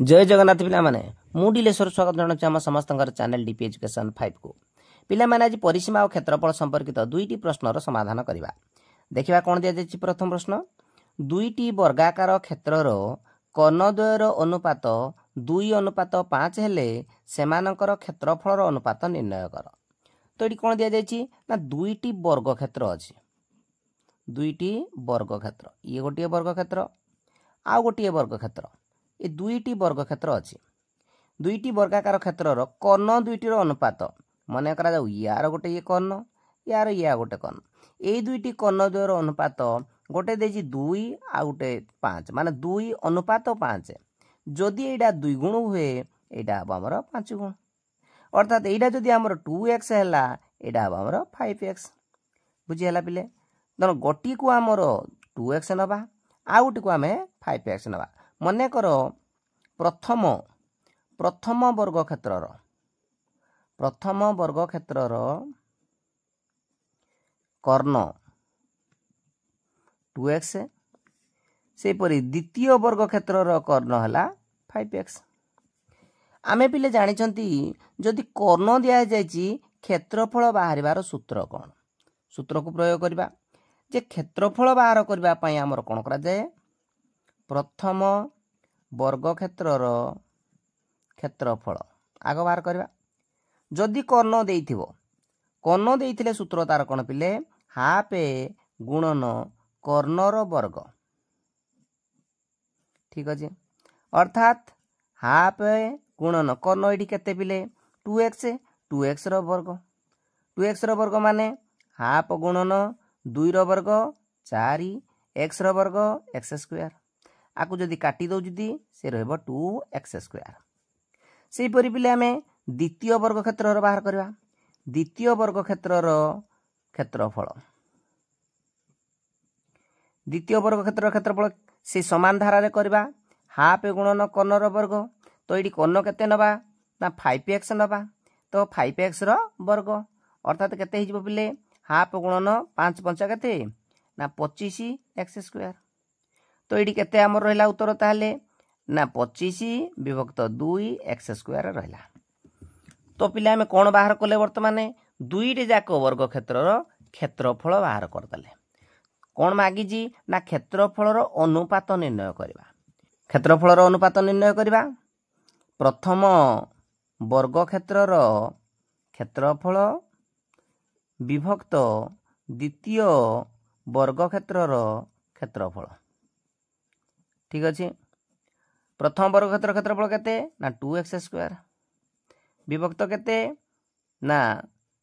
जय जगन्नाथ पिला माने मु डिलेश्वर स्वागत जनाऊँ आम समस्त चैनल डीपी एजुकेशन 5 को पिला माने आज परिसीमा और क्षेत्रफल संपर्कित दुईटी प्रश्नर समाधान करवा। देखिबा कोन दिया जायछि। प्रथम प्रश्न, दुईटी वर्गाकार क्षेत्रर कर्णद्वयर अनुपात 2:5 हेले सेमानकर क्षेत्रफलर अनुपात निर्णय कर। तो ये कोन दिया जायछि ना दुईटी वर्ग क्षेत्र अछि। दुईटी वर्ग क्षेत्र, ये गोटे वर्ग क्षेत्र आ गोटे वर्ग क्षेत्र, ये दुईटी वर्ग क्षेत्र अछि। दुईटी वर्गाकार क्षेत्रर कर्ण दुईटीर अनुपात मन करा जाऊ, यार गोटे ये कर्ण, यार या गोटे कर्ण, ये दुईटी कर्ण द्वयर अनुपात गोटे देछि 2 आ गोटे 5 माने 2:5। जदि एटा 2 गुण हुए एटा हम हमर 5 गुण, अर्थात एटा जदि हमर 2x हैला एटा हम हमर 5x। बुझी हला पिले। दन गोटी को हमर 2x नबा आ गोटी को हमें 5x नबा। मने करो प्रथम वर्ग क्षेत्रर कर्ण 2x, सेपरी द्वितीय वर्ग क्षेत्रर कर्ण हला 5x। आमे पिले जानि छंती जदि कर्ण दिया जायछि क्षेत्रफल बाहरिबार सूत्र कोन। सूत्र को प्रयोग करबा जे क्षेत्रफल बाहर करबा पई हमर कोन करा जाय, प्रथम वर्ग क्षेत्रर क्षेत्रफल आग बाहर करबा। जदि कर्ण देइथिबो, कर्ण देइथिले सूत्र तार कोन पिले हाफ गुणन कर्णर वर्ग। ठीक अछि, अर्थात हाफ गुणन कर्ण एठी केते पिले 2x रो वर्ग। 2x रो वर्ग माने हाफ गुणन 2 रो वर्ग 4 x रो वर्ग x स्क्वायर। आकु जदि काटी दउ जदि से रहबो 2x²। सेहि परि पिले हमें द्वितीय वर्ग क्षेत्रर बाहर करबा। द्वितीय वर्ग क्षेत्रर क्षेत्रफल, द्वितीय वर्ग क्षेत्रर क्षेत्रफल से समान धारा रे करबा। हाफ गुणन कर्णर वर्ग, तो एडी कर्ण केते नबा ना 5x नबा, तो 5x रो वर्ग अर्थात केते हिजबो पिले हाफ गुणन 5 5 केते ना 25x²। तो ये केते हमर रहला उत्तर ताले ना 25 विभक्त 2x² रहला। तो पिला हमें कोन बाहर कले वर्तमान दुईटे जाक वर्ग क्षेत्रर क्षेत्रफल बाहर करदले। कोन मागी जी ना क्षेत्रफलर अनुपात निर्णय करबा। क्षेत्रफलर अनुपात निर्णय करबा। प्रथम वर्ग क्षेत्रर क्षेत्रफल विभक्त द्वितीय वर्ग क्षेत्रर क्षेत्रफल। ठीक अछि, प्रथम वर्ग क्षेत्र क्षेत्रफल केते ना 2x² विभक्त केते ना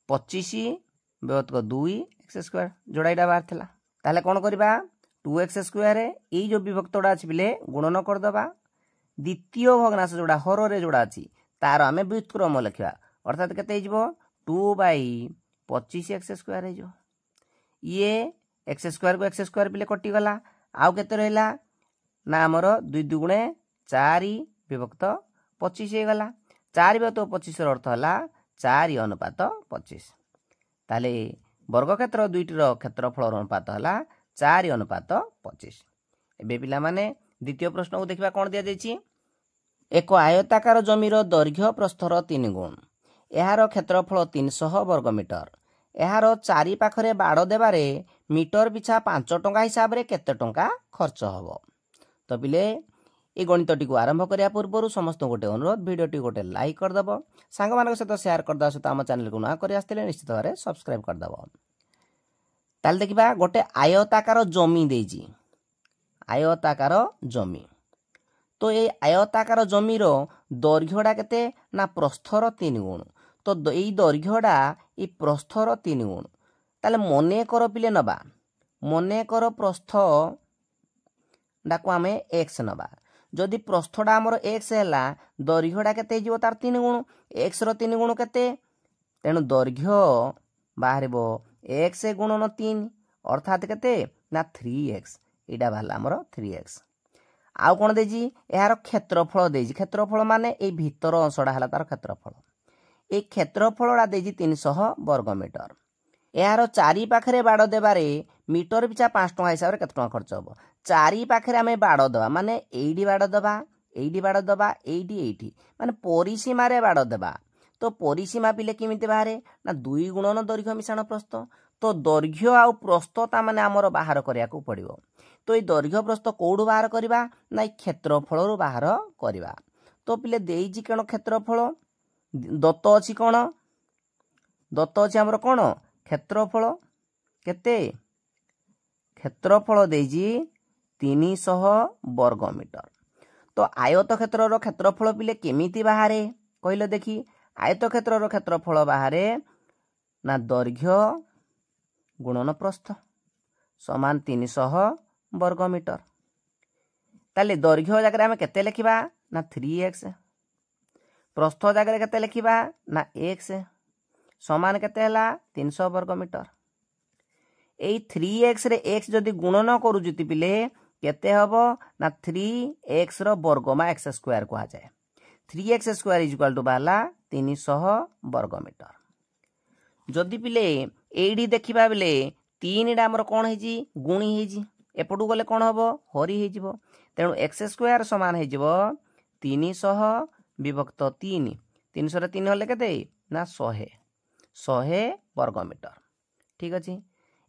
25 विभक्त 2x²। जोड़ाईटा बाहर थिला ताले कोन करबा 2x² ए जो विभक्तडा अछि बिले गुणन कर दबा। द्वितीय भग्नांश जोड़ा हर रे जोड़ा अछि तार हमें व्युत्क्रम लिखिबा, अर्थात केते हिजबो 2/25x² हिजो। ये x² को x² बिले कटि गला, आउ केते रहला ना हमर 2 2 4 विभक्त 25 हे गला। 4 विभक्त 25 अर्थ हला 4:25। ताले वर्ग क्षेत्र दुईटीर क्षेत्रफल अनुपात हला 4:25। एबे पिला माने द्वितीय प्रश्न को देखिबा कोन दिया जायछि। एक आयताकार जमीर दैर्घ्य प्रस्थर 3 गुण, एहार क्षेत्रफल 300 वर्ग मीटर, एहार चारि पाखरे बाड़ देबारे मीटर पिछा 5 टंका हिसाब रे केते टंका खर्च हबो। तो पिले ये गणितटी को आरंभ करिया पूर्व समस्त गोटे अनुरोध, वीडियोटी गोटे लाइक कर दबो, सांग मानक सहित शेयर कर दबो, सहित आम चैनल को ना करि आस्थिले निश्चित भाबरे सब्सक्राइब कर दबो। ताल देखिबा गोटे आयताकार जमी देजी, आयताकार जमी। तो ये आयताकार जमीर दैर्घ्यटा केते ना प्रस्थर 3 गुण। तो ये दैर्घ्यटा ये प्रस्थर 3 गुण। ताले मने कर पिले नबा, मने कर प्रस्थ डाको आमे x नबा। जदि प्रस्थटा हमर x हैला दैर्घ्यटा केते हिजबो तार 3 गुण। x रो 3 गुण केते, तेनु दैर्घ्य बाहरिबो x गुणन 3 अर्थात केते ना 3x। एडा बाहला हमर 3x। आउ कोन देजी एहार क्षेत्रफल देजी। क्षेत्रफल माने ए भीतर अंशडा हला तार क्षेत्रफल। ए क्षेत्रफलडा देजी 300 वर्ग मीटर। एहार चारि पाखरे बाड़ देबारे मीटर पिछा 5 टंका हिसाब रे केते टंका खर्च हबो। चारि पाखरे आमे बाड़ दबा माने एडी बाड़ दबा এইটি বাड़ दबा এইটি माने परिसीमार बाड़ देवा तो परिसीमा पिले केमिति बाहरे ना 2 गुणन दैर्घ्य मिश्रण प्रस्थ तो दैर्घ्य आउ प्रस्थ ता माने हमर बाहर करिया को पड़िबो तो ये दैर्घ्य प्रस्थ कोडू बाहर करबा ना क्षेत्रफल रु बाहर करबा तो पिले देइजी कोन क्षेत्रफल दत्त अछि कोन दत्त अछि हमर कोन क्षेत्रफल केते क्षेत्रफल देइजी 300 वर्ग मीटर तो आयत क्षेत्र रो क्षेत्रफल पिले केमिति बाहरे कहले देखी आयत क्षेत्र रो क्षेत्रफल बाहरे ना दैर्घ्य गुणन प्रस्थ समान 300 वर्ग मीटर ताले दैर्घ्य जगह हम केते लिखिबा ना 3x प्रस्थ जगह केते लिखिबा ना x समान केते हला 300 वर्ग मीटर ए 3x रे x जदि गुणन करू जति पिले केते हबो ना 3x रो वर्ग मा x स्क्वायर को आ जाए 3x square is equal to बाला 300 वर्ग मीटर जदि पिले एडी देखिबा बेले 3 डा हमर कोन हेजी गुणी हेजी एपटू गले कोन हबो हरि हेजिबो तेनु x स्क्वायर समान हेजिबो 300 विभक्त 3 300 रे 3 होले केते ना 100 वर्ग मीटर ठीक अछि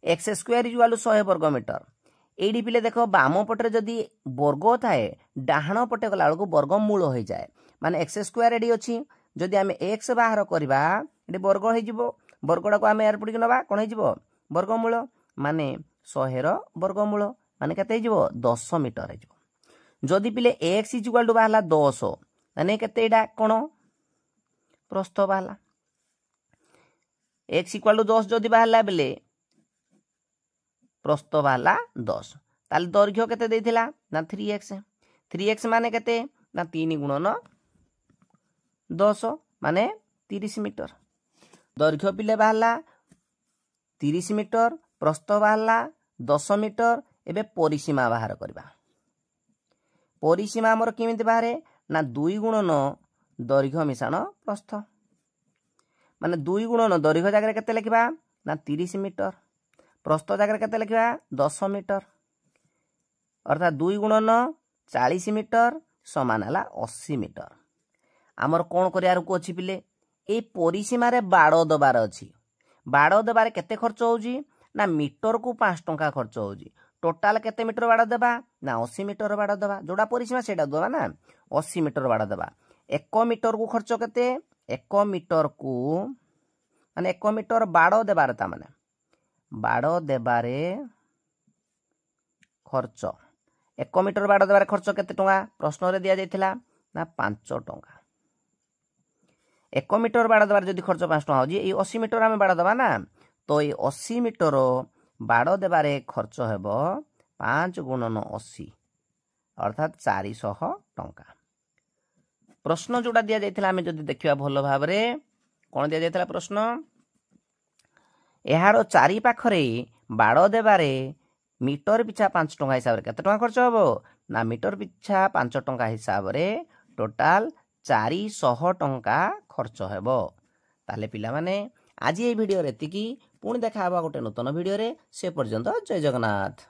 x square is equal to 100 वर्ग मीटर एडी पिले देखो बाम पटरे जदि वर्ग थाए डाहाण पटे गला को वर्गमूल हो जाए माने x स्क्वायर एडी अछि जदि हम x बाहर करबा एडी वर्ग हो जिवो वर्गडा को हम यार पडी नबा कोन हो जिवो वर्गमूल माने 100 रो वर्गमूल माने केते जिवो 10 मीटर हो जिवो जदि पिले x इज इक्वल टू बाहला 10 माने केते एडा कोन प्रस्थ बाहला x इक्वल टू 10 जदि बाहला बेले प्रस्थ बाहला 10 ताल दैर्घ्य केते देथिला ना 3x माने केते ना 3 गुणन 10 माने 30 मीटर दैर्घ्य पिले बाहला 30 मीटर प्रस्थ बाहला 10 मीटर एबे परिसीमा बाहर करबा परिसीमा हमर केमिति बाहरे ना 2 गुणन दैर्घ्य मिश्रण प्रस्थ माने 2 गुणन दैर्घ्य जगह केते लिखबा ना 30 मीटर प्रस्थ जगह केते लिखबा 10 मीटर अर्थात 2 गुणन 40 मीटर समान हला 80 मीटर आमर कोन करियार को अछि पिले ए परिसीमा रे बाड़ दबार अछि बाड़ दबार केते खर्च होउजी ना मीटर को 5 टंका खर्च होउजी टोटल केते मीटर बाड़ दबा ना 80 मीटर बाड़ दबा जोडा परिसीमा सेटा दबा ना 80 मीटर बाड़ दबा 1 मीटर को खर्च केते 1 मीटर को माने 1 मीटर बाड़ देबार ता माने बाड़ देबारे खर्च 1 मीटर बाड़ देबारे खर्च केते टंका प्रश्न रे दिया जायथिला ना 5 टंका 1 मीटर बाड़ देबार जदि खर्च 5 टंका होजी ए 80 मीटर हम बाड़ दबा ना तो ए 80 मीटर बाड़ देबारे खर्च हेबो 5 गुणन 80 अर्थात 400 टंका प्रश्न जोड़ा दिया जायथिला हमें जदि देखिबा भलो भाबरे कोन दिया जायथिला प्रश्न एहारो चारि पाखरे बाड़ देबारे मीटर पिछा 5 टंका हिसाब रे केते टंका खर्च होबो ना मीटर पिछा 5 टंका हिसाब रे टोटल 400 टंका खर्च हेबो ताले पिला माने आज ए वीडियो रे एतिकी पुणी देखा हबा गोटे नूतन वीडियो रे से पर्यंत जय जगन्नाथ।